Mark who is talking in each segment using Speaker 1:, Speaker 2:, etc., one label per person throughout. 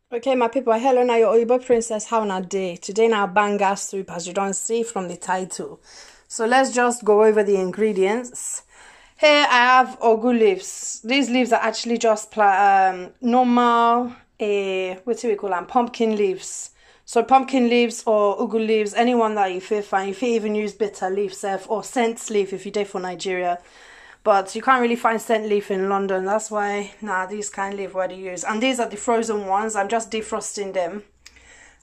Speaker 1: Okay, my people, hello now, your Oyinbo princess, how na day? Today now banga soup, as you don't see from the title. So let's just go over the ingredients. Here I have ogu leaves. These leaves are actually just normal, what do we call them? Pumpkin leaves. So pumpkin leaves or ugu leaves, anyone that you feel fine. You feel even use bitter leaf, or scent leaf if you did for Nigeria. But you can't really find scent leaf in London. That's why, these kind of leaf what they use. And these are the frozen ones. I'm just defrosting them.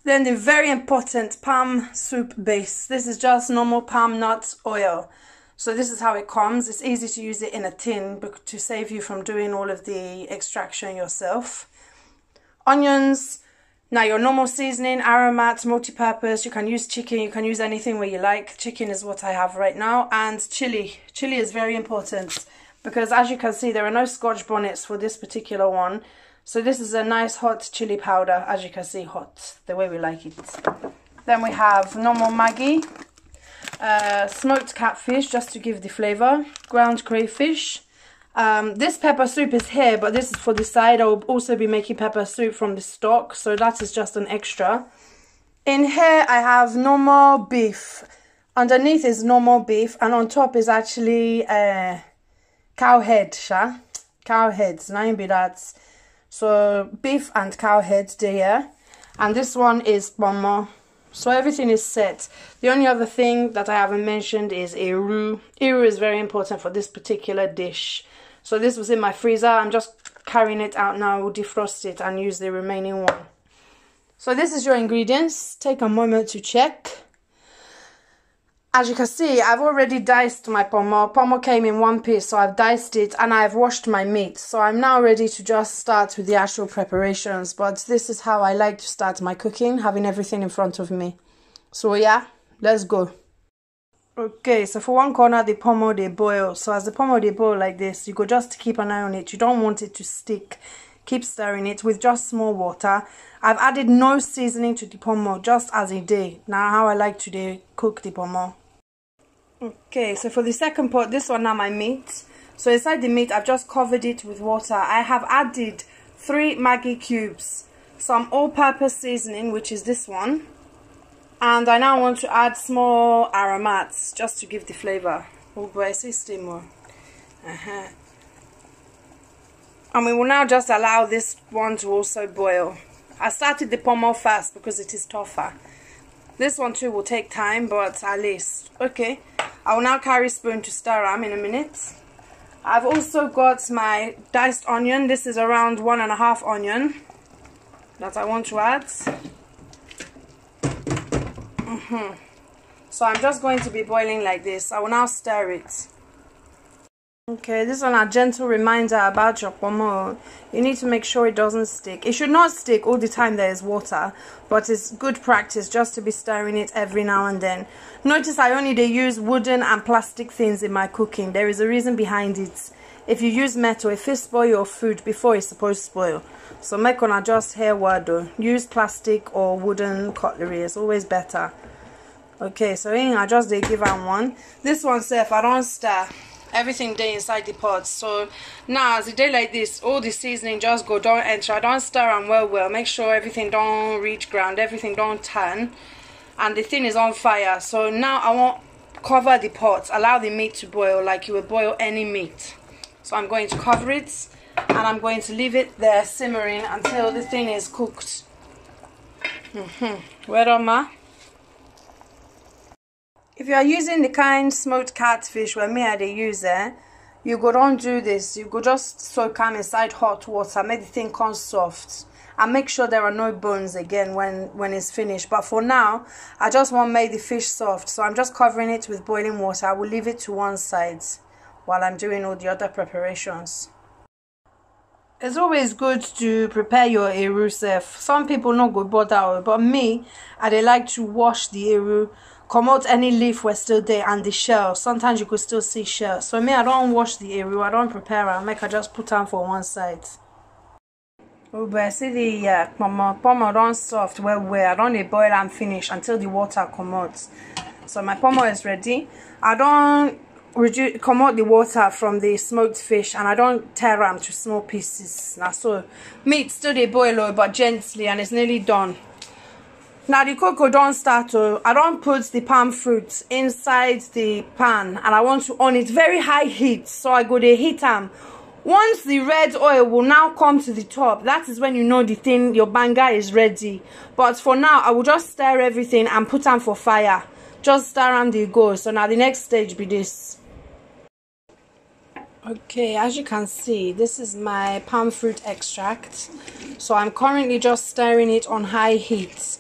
Speaker 1: Then the very important palm soup base. This is just normal palm nut oil. So this is how it comes. It's easy to use it in a tin to save you from doing all of the extraction yourself. Onions. Now your normal seasoning, aromat, multi-purpose, you can use chicken, you can use anything where you like. Chicken is what I have right now. And chili. Chili is very important because as you can see there are no scotch bonnets for this particular one. So this is a nice hot chili powder, as you can see, hot, the way we like it. Then we have normal Maggi, smoked catfish just to give the flavor, ground crayfish. This pepper soup is here, but this is for the side. I will also be making pepper soup from the stock, so that is just an extra. In here I have normal beef. Underneath is normal beef, and on top is actually cow head, cow heads. Now be that. So beef and cow heads there, and this one is pomo. So everything is set. The only other thing that I haven't mentioned is eru. Eru is very important for this particular dish. So this was in my freezer. I'm just carrying it out now. We'll defrost it and use the remaining one. So this is your ingredients. Take a moment to check. As you can see, I've already diced my pomo. Pomo came in one piece, so I've diced it and I've washed my meat. So I'm now ready to just start with the actual preparations. But this is how I like to start my cooking, having everything in front of me. So yeah, let's go. Okay, so for one corner, the pomo they boil. So as the pomo they boil like this, you go just keep an eye on it. You don't want it to stick. Keep stirring it with just small water. I've added no seasoning to the pomo, just as a day. Now how I like to cook the pomo. Okay, so for the second pot, this one now my meat. So inside the meat, I've just covered it with water. I have added 3 Maggi cubes, some all-purpose seasoning, which is this one. And I now want to add small aromats just to give the flavor. Oh boy, I see steam more. And we will now just allow this one to also boil. I started the pomo first because it is tougher. This one too will take time, but at least. Okay, I will now carry spoon to stir them in a minute. I've also got my diced onion. This is around 1.5 onion that I want to add. So I'm just going to be boiling like this. I will now stir it. Okay, this one a gentle reminder about your pomo. You need to make sure it doesn't stick. It should not stick all the time there is water, but it's good practice just to be stirring it every now and then. Notice I only use wooden and plastic things in my cooking. There is a reason behind it. If you use metal, it will spoil your food before it's supposed to spoil. So make on adjust here word though. Use plastic or wooden cutlery. It's always better. Okay, so I just give am one. This one safe, I don't stir. Everything day inside the pot. So now as a day like this, all the seasoning just go, don't enter. I don't stir and well. Make sure everything don't reach ground, everything don't turn, and the thing is on fire. So now I want cover the pot, allow the meat to boil like you would boil any meat. So I'm going to cover it and I'm going to leave it there simmering until the thing is cooked. Well done, ma. If you are using the kind smoked catfish where me I dey use you go don't do this. You go just soak them inside hot water, make the thing come soft, and make sure there are no bones again when it's finished. But for now, I just want to make the fish soft, so I'm just covering it with boiling water. I will leave it to one side while I'm doing all the other preparations. It's always good to prepare your eru self. Some people no go bother, but me, I dey like to wash the eru, come out any leaf were still there and the shell. Sometimes you could still see shell. So me, I don't wash the eru, I don't prepare and make I just put them for one side. Oh, but I see the pomo don't soft well. I don't boil and finish until the water come out. So my pomo is ready. I don't come out the water from the smoked fish, and I don't tear them to small pieces. Now, so meat still they boil but gently, and it's nearly done. Now the cocoa don't start to, I don't put the palm fruit inside the pan, and I want to on it very high heat, so I go to heat them. Once the red oil will now come to the top, that is when you know the thing, your banga is ready. But for now, I will just stir everything and put them for fire. Just stir them, they go. So now the next stage be this. Okay, as you can see, this is my palm fruit extract. So I'm currently just stirring it on high heat.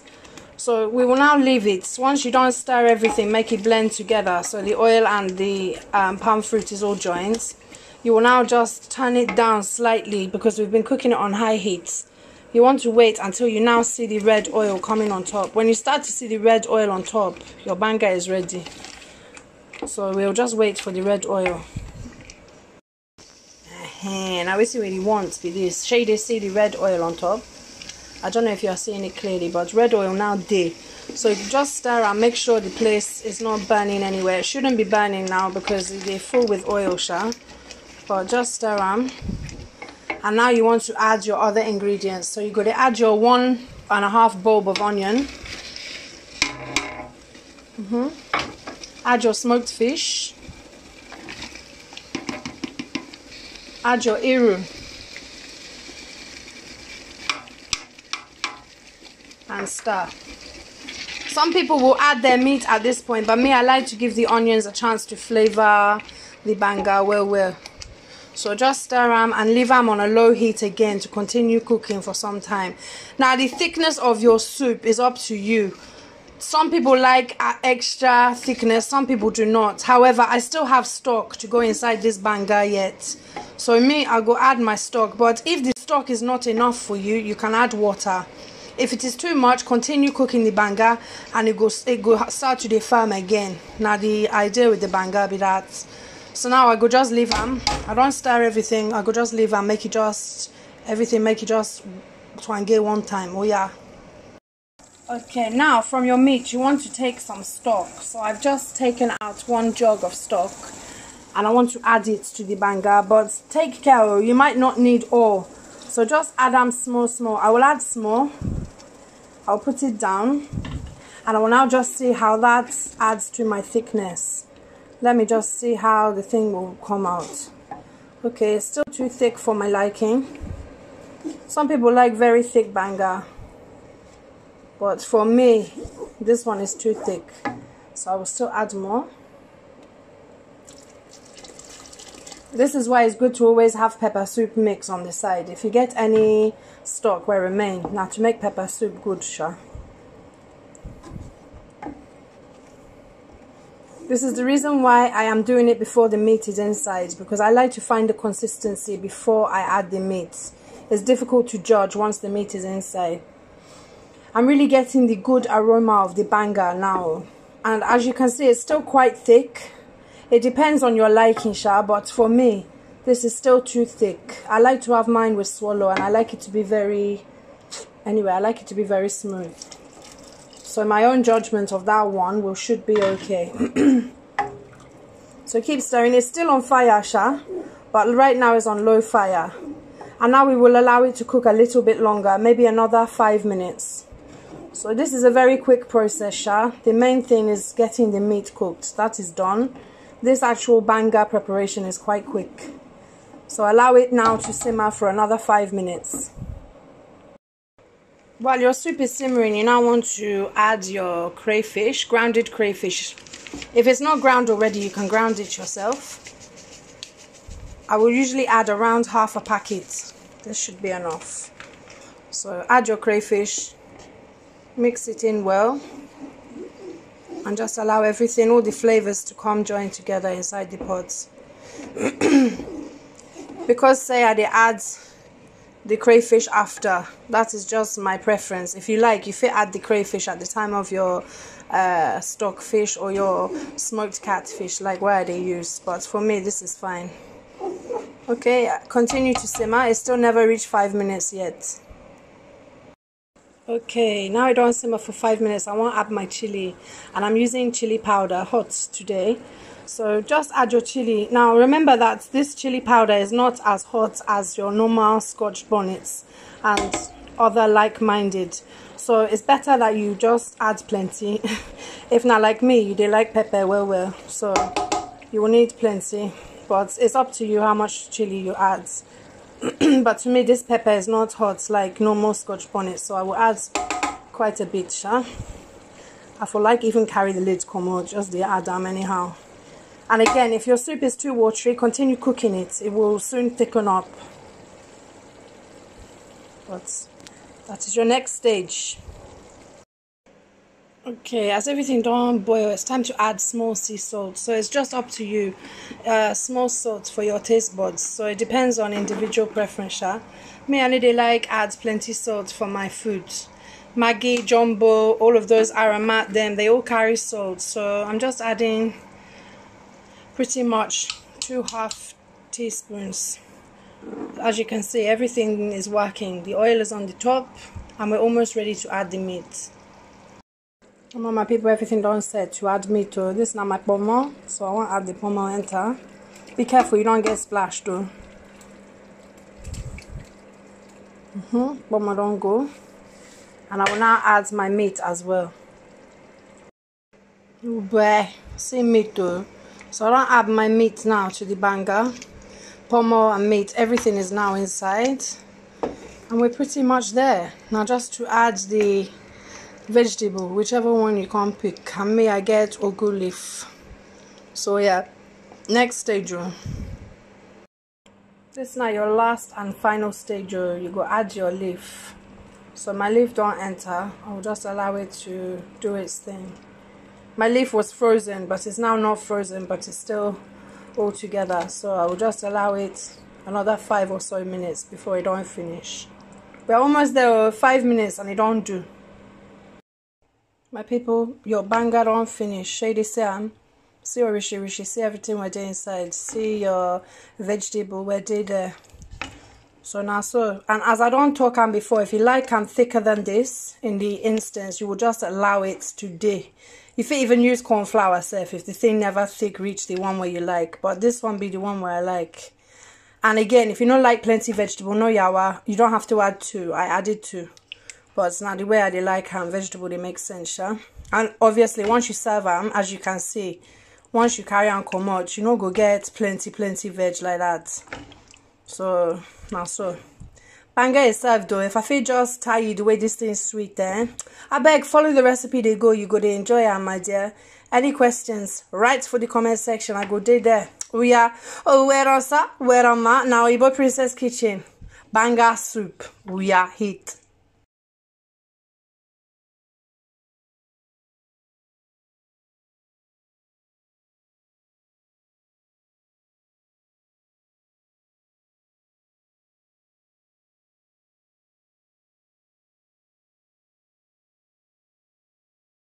Speaker 1: So we will now leave it. Once you don't stir everything, make it blend together so the oil and the palm fruit is all joined. You will now just turn it down slightly because we've been cooking it on high heat. You want to wait until you now see the red oil coming on top. When you start to see the red oil on top, your banga is ready. So we'll just wait for the red oil. Now we see what you want with this. Shall you see the red oil on top? I don't know if you are seeing it clearly, but red oil now there. So you just stir and make sure the place is not burning anywhere. It shouldn't be burning now because they're full with oil, sha. But just stir them. And now you want to add your other ingredients. So you're going to add your 1.5 bulb of onion. Add your smoked fish. Add your iru. And stir. Some people will add their meat at this point, but me, I like to give the onions a chance to flavor the banga well. So just stir them and leave them on a low heat again to continue cooking for some time. Now the thickness of your soup is up to you. Some people like extra thickness, some people do not. However, I still have stock to go inside this banga yet. So me, I'll go add my stock. But if the stock is not enough for you, you can add water. If it is too much, continue cooking the banga and it go start to firm again. Now the idea with the banga be that. So now I go just leave them. I don't stir everything. I go just leave them, make it just twangé one time. Oh yeah. Okay, now from your meat you want to take some stock. So I've just taken out 1 jug of stock and I want to add it to the banga. But take care, you might not need all. So just add them small. I will add small. I'll put it down and I will now just see how that adds to my thickness. Let me just see how the thing will come out. Okay, it's still too thick for my liking. Some people like very thick banga, but for me, this one is too thick. So I will still add more. This is why it's good to always have pepper soup mix on the side. If you get any stock where remain, now to make pepper soup good, sure. This is the reason why I am doing it before the meat is inside, because I like to find the consistency before I add the meat. It's difficult to judge once the meat is inside. I'm really getting the good aroma of the banga now. And as you can see, it's still quite thick. It depends on your liking, sha, but for me, this is still too thick. I like to have mine with swallow, and I like it to be very, anyway, I like it to be very smooth. So my own judgment of that one should be okay. So keep stirring. It's still on fire, sha, but right now it's on low fire. And now we will allow it to cook a little bit longer, maybe another 5 minutes. So this is a very quick process, sha. The main thing is getting the meat cooked. That is done. This actual banga preparation is quite quick. So allow it now to simmer for another 5 minutes. While your soup is simmering, you now want to add your crayfish, grounded crayfish. If it's not ground already, you can ground it yourself. I will usually add around half a packet. This should be enough. So add your crayfish, mix it in well, and just allow everything, all the flavors to come join together inside the pots. Because say I add the crayfish after, that is just my preference. If you like, you add the crayfish at the time of your stock fish or your smoked catfish, like where they use. But for me, this is fine. Okay, continue to simmer. It's still never reached 5 minutes yet. Okay, now I don't simmer for 5 minutes. I want to add my chili, and I'm using chili powder hot today. So just add your chili. Now remember that this chili powder is not as hot as your normal Scotch bonnets and other like-minded. So it's better that you just add plenty. If not like me, you like pepper well. So you will need plenty. But it's up to you how much chili you add. But to me, this pepper is not hot like normal Scotch bonnet. So I will add quite a bit. I feel like even carry the lid come out, just the add them anyhow. And again, if your soup is too watery, continue cooking it. It will soon thicken up. But that is your next stage. Okay, as everything don't boil, it's time to add small sea salt. So it's just up to you. Small salt for your taste buds. So it depends on individual preference. Me, I need like add plenty salt for my food. Maggi, jumbo, all of those aromat, they all carry salt. So I'm just adding pretty much 2.5 teaspoons. As you can see, everything is working. The oil is on the top and we're almost ready to add the meat. Come on, my people, everything done set to add meat to. This is now my pomo, so I want to add the pomo enter. Be careful you don't get splashed though. Pomo don't go. And I will now add my meat as well. Oh boy, see meat though. So I don't add my meat now to the banga. Pomo and meat, everything is now inside. And we're pretty much there. Now just to add the vegetable, whichever one you can pick. And me, I get ugu leaf. So yeah, next stage. This is now your last and final stage. You go add your leaf. So my leaf don't enter. I'll just allow it to do its thing. My leaf was frozen, but it's now not frozen, but it's still all together. So I will just allow it another 5 or so minutes before it don't finish. We're almost there, 5 minutes, and it don't do. My people, your banga don't finish. Shady Sam. See your rishi, see everything we're doing inside. See your vegetable, we're doing there. So now and as I don't talk on before, if you like I'm thicker than this, in the instance, you will just allow it to day. If you even use corn flour self, if the thing never thick reach the one where you like. But this one be the one where I like. And again, if you don't like plenty vegetable, no yawa, you don't have to add 2. I added 2. But it's not the way I like vegetable, they make sense, yeah? And obviously, once you serve them, as you can see, once you carry and come out, you know, go get plenty veg like that. So now banga is served though. If I feel just tell you the way this thing is sweet, I beg follow the recipe they go, you go to enjoy it, my dear. Any questions, write for the comment section. I go there. We are where am I now? Oyinbo Princess Kitchen, banga soup. We are hit.